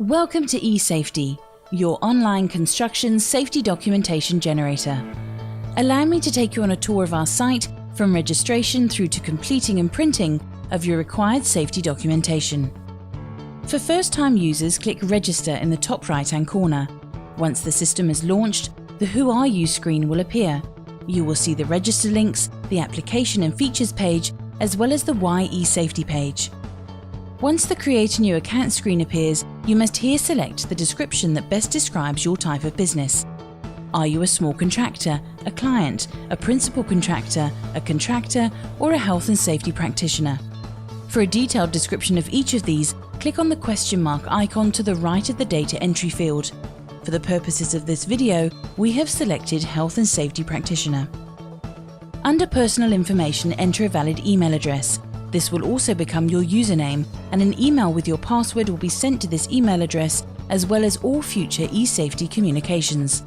Welcome to eSafeT, your online construction safety documentation generator. Allow me to take you on a tour of our site from registration through to completing and printing of your required safety documentation. For first-time users, click Register in the top right-hand corner. Once the system is launched, the Who Are You screen will appear. You will see the register links, the application and features page, as well as the Why eSafeT page. Once the Create a New Account screen appears, you must here select the description that best describes your type of business. Are you a small contractor, a client, a principal contractor, a contractor, or a health and safety practitioner? For a detailed description of each of these, click on the question mark icon to the right of the data entry field. For the purposes of this video, we have selected Health and Safety Practitioner. Under Personal Information, enter a valid email address. This will also become your username, and an email with your password will be sent to this email address, as well as all future eSafeT communications.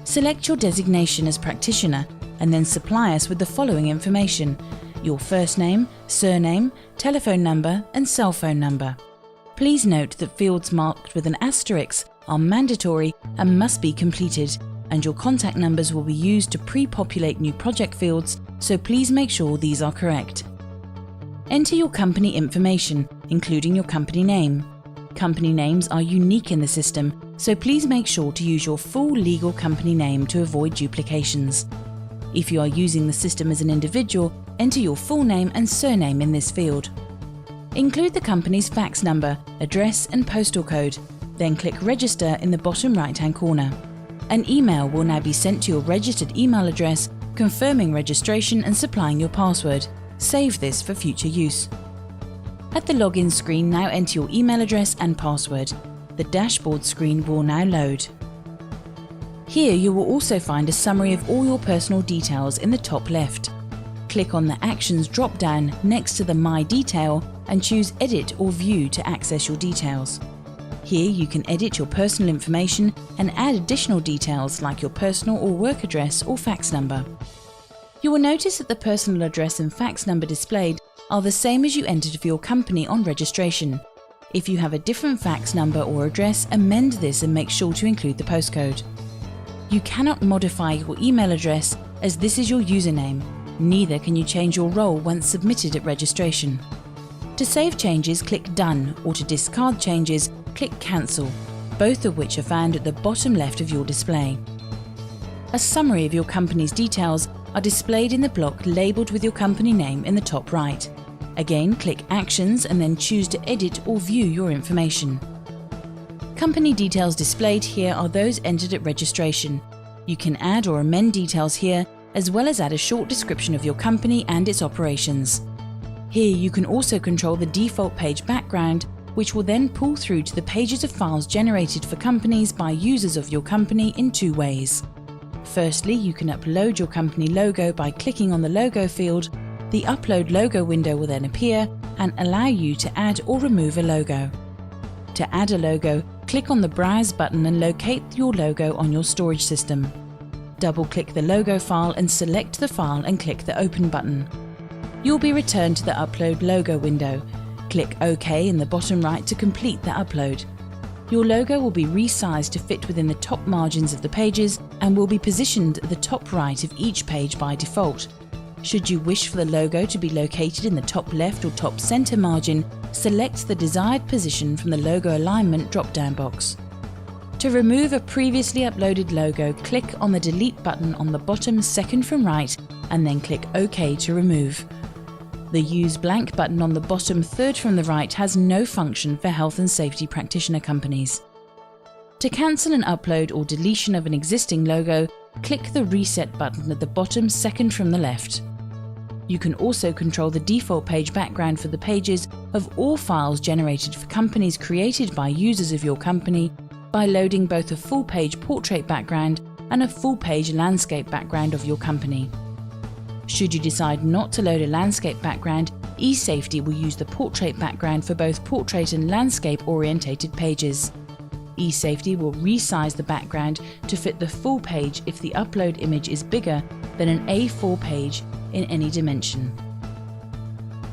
Select your designation as practitioner and then supply us with the following information: your first name, surname, telephone number and cell phone number. Please note that fields marked with an asterisk are mandatory and must be completed, and your contact numbers will be used to pre-populate new project fields, so please make sure these are correct. Enter your company information, including your company name. Company names are unique in the system, so please make sure to use your full legal company name to avoid duplications. If you are using the system as an individual, enter your full name and surname in this field. Include the company's fax number, address and postal code, then click Register in the bottom right-hand corner. An email will now be sent to your registered email address confirming registration and supplying your password. Save this for future use. At the login screen, now enter your email address and password. The dashboard screen will now load. Here you will also find a summary of all your personal details in the top left. Click on the Actions drop-down next to the My Detail and choose Edit or View to access your details. Here you can edit your personal information and add additional details like your personal or work address or fax number. You will notice that the personal address and fax number displayed are the same as you entered for your company on registration. If you have a different fax number or address, amend this and make sure to include the postcode. You cannot modify your email address as this is your username. Neither can you change your role once submitted at registration. To save changes, click Done, or to discard changes, click Cancel, both of which are found at the bottom left of your display. A summary of your company's details are displayed in the block labelled with your company name in the top right. Again, click Actions and then choose to edit or view your information. Company details displayed here are those entered at registration. You can add or amend details here, as well as add a short description of your company and its operations. Here you can also control the default page background, which will then pull through to the pages of files generated for companies by users of your company in two ways. Firstly, you can upload your company logo by clicking on the logo field. The Upload Logo window will then appear and allow you to add or remove a logo. To add a logo, click on the Browse button and locate your logo on your storage system. Double-click the logo file and select the file and click the Open button. You'll be returned to the Upload Logo window. Click OK in the bottom right to complete the upload. Your logo will be resized to fit within the top margins of the pages and will be positioned at the top right of each page by default. Should you wish for the logo to be located in the top left or top center margin, select the desired position from the Logo Alignment drop-down box. To remove a previously uploaded logo, click on the Delete button on the bottom second from right and then click OK to remove. The Use Blank button on the bottom third from the right has no function for health and safety practitioner companies. To cancel an upload or deletion of an existing logo, click the Reset button at the bottom second from the left. You can also control the default page background for the pages of all files generated for companies created by users of your company by loading both a full page portrait background and a full page landscape background of your company. Should you decide not to load a landscape background, eSafeT will use the portrait background for both portrait and landscape orientated pages. eSafeT will resize the background to fit the full page if the upload image is bigger than an A4 page in any dimension.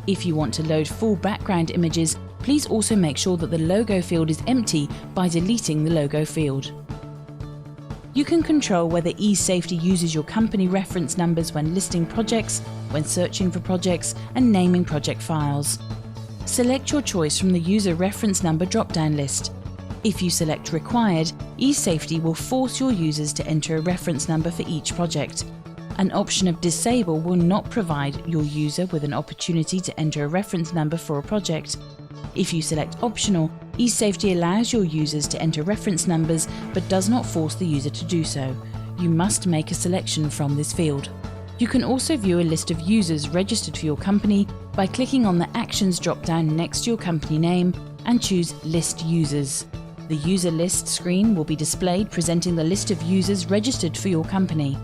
If you want to load full background images, Please also make sure that the logo field is empty by deleting the logo field. You can control whether eSafeT uses your company reference numbers when listing projects, when searching for projects, and naming project files. Select your choice from the user reference number drop-down list. If you select Required, eSafeT will force your users to enter a reference number for each project. An option of Disable will not provide your user with an opportunity to enter a reference number for a project. If you select Optional, eSafeT allows your users to enter reference numbers but does not force the user to do so. You must make a selection from this field. You can also view a list of users registered for your company by clicking on the Actions drop-down next to your company name and choose List Users. The User List screen will be displayed presenting the list of users registered for your company.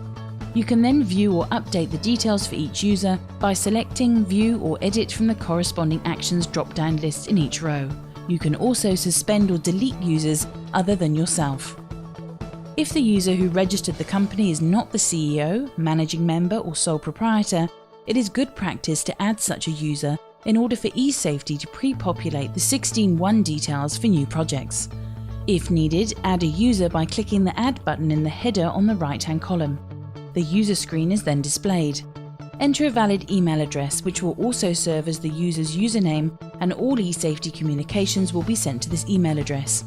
You can then view or update the details for each user by selecting View or Edit from the corresponding Actions drop-down list in each row. You can also suspend or delete users other than yourself. If the user who registered the company is not the CEO, managing member, or sole proprietor, it is good practice to add such a user in order for eSafeT to pre-populate the 16.1 details for new projects. If needed, add a user by clicking the Add button in the header on the right-hand column. The user screen is then displayed. Enter a valid email address, which will also serve as the user's username, and all eSafeT communications will be sent to this email address.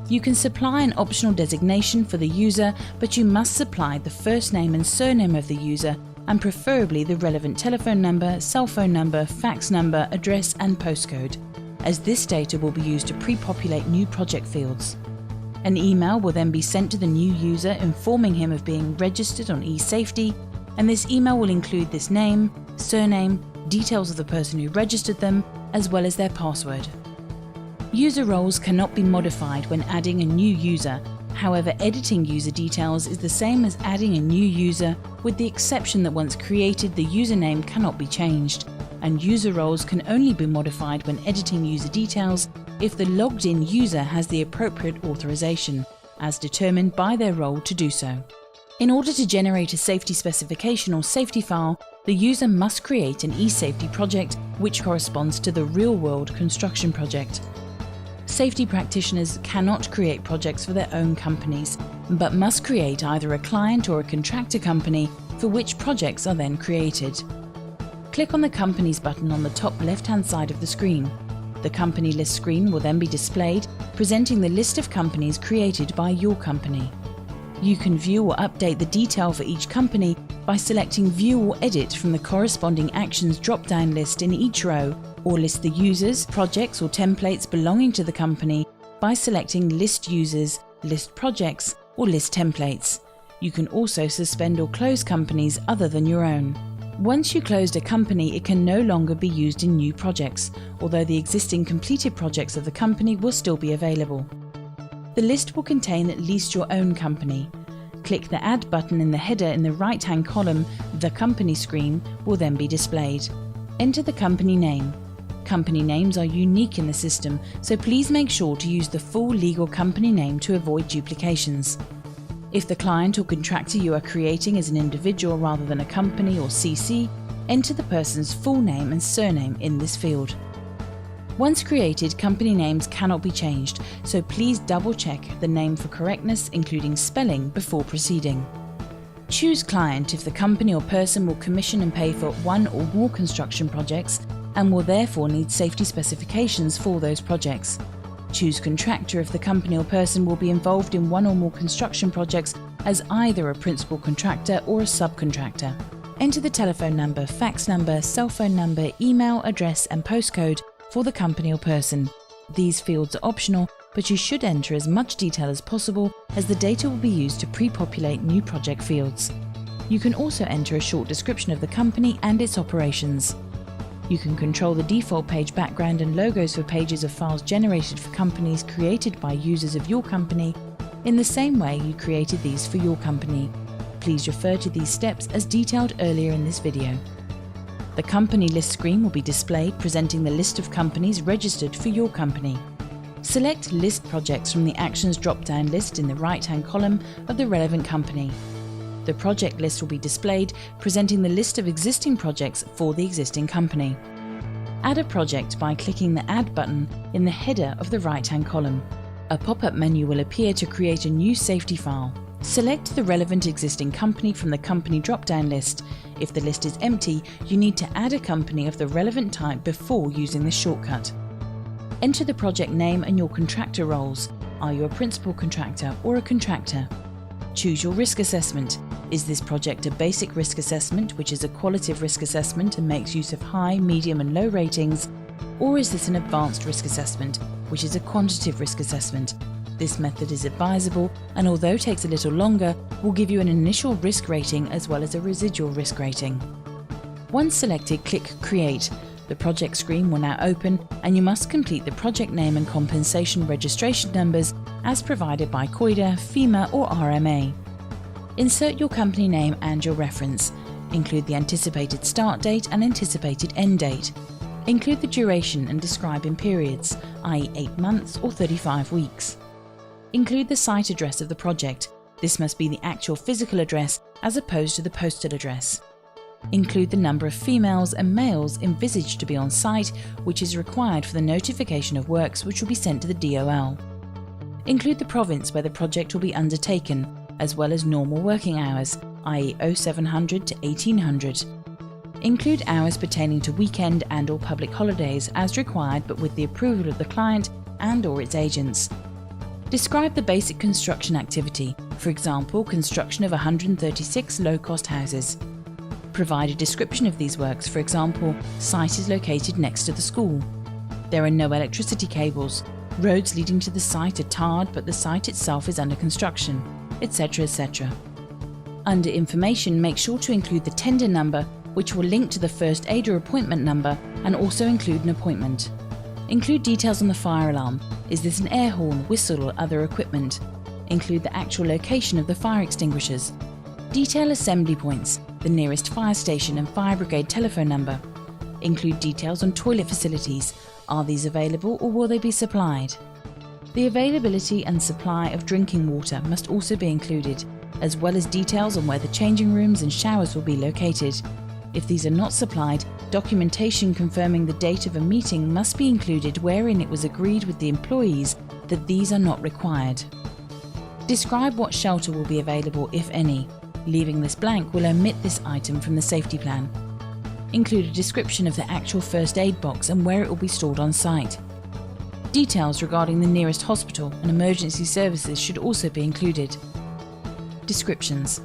You can supply an optional designation for the user, but you must supply the first name and surname of the user, and preferably the relevant telephone number, cell phone number, fax number, address, and postcode, as this data will be used to pre-populate new project fields. An email will then be sent to the new user informing him of being registered on eSafeT, and this email will include this name, surname, details of the person who registered them, as well as their password. User roles cannot be modified when adding a new user. However, editing user details is the same as adding a new user, with the exception that once created, the username cannot be changed, and user roles can only be modified when editing user details if the logged-in user has the appropriate authorization, as determined by their role to do so. In order to generate a safety specification or safety file, the user must create an eSafeT project which corresponds to the real-world construction project. Safety practitioners cannot create projects for their own companies, but must create either a client or a contractor company for which projects are then created. Click on the Companies button on the top left-hand side of the screen. The Company List screen will then be displayed, presenting the list of companies created by your company. You can view or update the detail for each company by selecting View or Edit from the corresponding Actions drop-down list in each row, or list the users, projects, or templates belonging to the company by selecting List Users, List Projects, or List Templates. You can also suspend or close companies other than your own. Once you closed a company, it can no longer be used in new projects, although the existing completed projects of the company will still be available. The list will contain at least your own company. Click the Add button in the header in the right-hand column. The Company screen will then be displayed. Enter the company name. Company names are unique in the system, so please make sure to use the full legal company name to avoid duplications. If the client or contractor you are creating is an individual rather than a company or CC, enter the person's full name and surname in this field. Once created, company names cannot be changed, so please double-check the name for correctness, including spelling, before proceeding. Choose Client if the company or person will commission and pay for one or more construction projects and will therefore need safety specifications for those projects. Choose Contractor if the company or person will be involved in one or more construction projects as either a principal contractor or a subcontractor. Enter the telephone number, fax number, cell phone number, email, address, and postcode for the company or person. These fields are optional, but you should enter as much detail as possible as the data will be used to pre-populate new project fields. You can also enter a short description of the company and its operations. You can control the default page background and logos for pages of files generated for companies created by users of your company in the same way you created these for your company. Please refer to these steps as detailed earlier in this video. The Company List screen will be displayed, presenting the list of companies registered for your company. Select List Projects from the Actions drop-down list in the right-hand column of the relevant company. The project list will be displayed, presenting the list of existing projects for the existing company. Add a project by clicking the Add button in the header of the right-hand column. A pop-up menu will appear to create a new safety file. Select the relevant existing company from the company drop-down list. If the list is empty, you need to add a company of the relevant type before using this shortcut. Enter the project name and your contractor roles. Are you a principal contractor or a contractor? Choose your risk assessment. Is this project a basic risk assessment, which is a qualitative risk assessment and makes use of high, medium and low ratings? Or is this an advanced risk assessment, which is a quantitative risk assessment? This method is advisable and, although takes a little longer, will give you an initial risk rating as well as a residual risk rating. Once selected, click Create. The project screen will now open and you must complete the project name and compensation registration numbers as provided by COIDA, FEMA or RMA. Insert your company name and your reference. Include the anticipated start date and anticipated end date. Include the duration and describe in periods, i.e. 8 months or 35 weeks. Include the site address of the project. This must be the actual physical address as opposed to the postal address. Include the number of females and males envisaged to be on site, which is required for the notification of works which will be sent to the DOL. Include the province where the project will be undertaken, as well as normal working hours, i.e. 0700 to 1800. Include hours pertaining to weekend and or public holidays as required but with the approval of the client and or its agents. Describe the basic construction activity, for example, construction of 136 low-cost houses. Provide a description of these works, for example, site is located next to the school. There are no electricity cables. Roads leading to the site are tarred but the site itself is under construction, etc. etc. Under Information, make sure to include the tender number, which will link to the first aider appointment number, and also include an appointment. Include details on the fire alarm. Is this an air horn, whistle or other equipment? Include the actual location of the fire extinguishers. Detail assembly points, the nearest fire station and fire brigade telephone number. Include details on toilet facilities. Are these available or will they be supplied? The availability and supply of drinking water must also be included, as well as details on where the changing rooms and showers will be located. If these are not supplied, documentation confirming the date of a meeting must be included wherein it was agreed with the employees that these are not required. Describe what shelter will be available, if any. Leaving this blank will omit this item from the safety plan. Include a description of the actual first aid box and where it will be stored on site. Details regarding the nearest hospital and emergency services should also be included. Descriptions.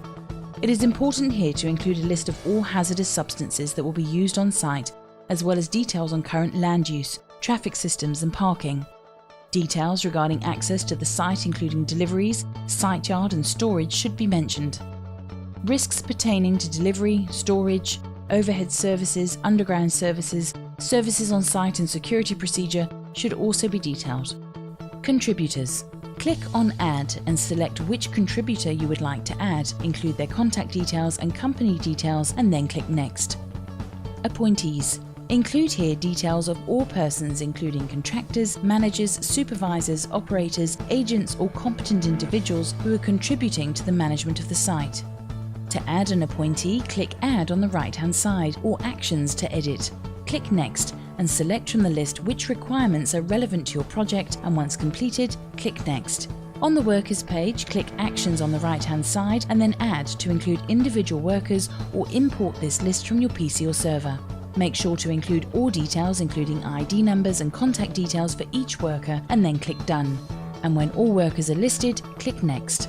It is important here to include a list of all hazardous substances that will be used on site, as well as details on current land use, traffic systems and parking. Details regarding access to the site, including deliveries, site yard and storage, should be mentioned. Risks pertaining to delivery, storage, overhead services, underground services, services on site and security procedure should also be detailed. Contributors. Click on Add and select which contributor you would like to add, include their contact details and company details, and then click Next. Appointees. Include here details of all persons, including contractors, managers, supervisors, operators, agents or competent individuals who are contributing to the management of the site. To add an appointee, click Add on the right-hand side or Actions to edit. Click Next and select from the list which requirements are relevant to your project, and once completed, click Next. On the Workers page, click Actions on the right-hand side and then Add to include individual workers or import this list from your PC or server. Make sure to include all details, including ID numbers and contact details for each worker, and then click Done. And when all workers are listed, click Next.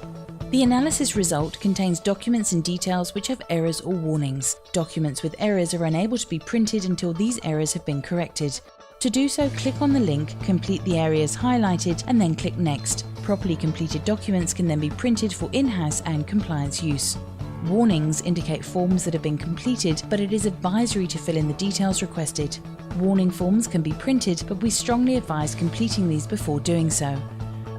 The analysis result contains documents and details which have errors or warnings. Documents with errors are unable to be printed until these errors have been corrected. To do so, click on the link, complete the areas highlighted, and then click Next. Properly completed documents can then be printed for in-house and compliance use. Warnings indicate forms that have been completed, but it is advisory to fill in the details requested. Warning forms can be printed, but we strongly advise completing these before doing so.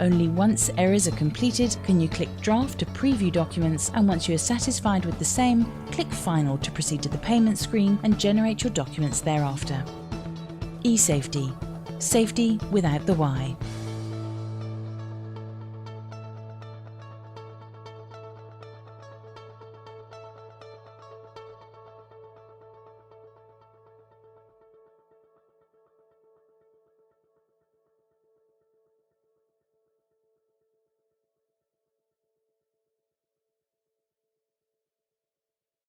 Only once errors are completed can you click Draft to preview documents, and once you are satisfied with the same, click Final to proceed to the payment screen and generate your documents thereafter. eSafeT. Safety without the Y.